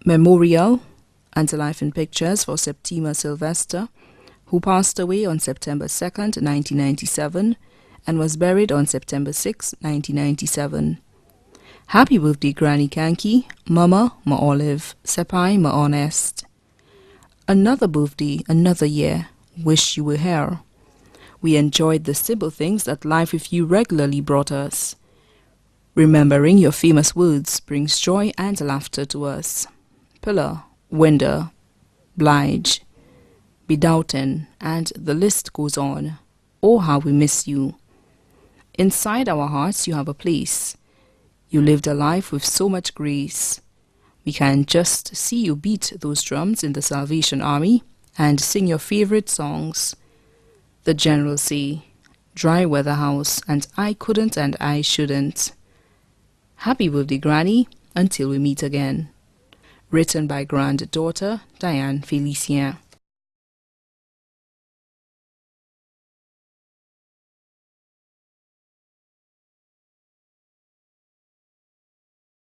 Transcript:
Memorial and Life in Pictures for Septima Sylvester, who passed away on September 2nd, 1997, and was buried on September 6, 1997. Happy birthday, Granny Kanki, Mama Ma Olive, Sepai Ma Honest. Another birthday, another year, wish you were here. We enjoyed the simple things that life with you regularly brought us. Remembering your famous words brings joy and laughter to us. Pillar, Winder, Blige, Bedoughton, and the list goes on. Oh, how we miss you. Inside our hearts you have a place. You lived a life with so much grace. We can just see you beat those drums in the Salvation Army and sing your favorite songs. The General say, Dry Weather House, and I couldn't and I shouldn't. Happy birthday, Granny, until we meet again. Written by granddaughter Diane Felicien.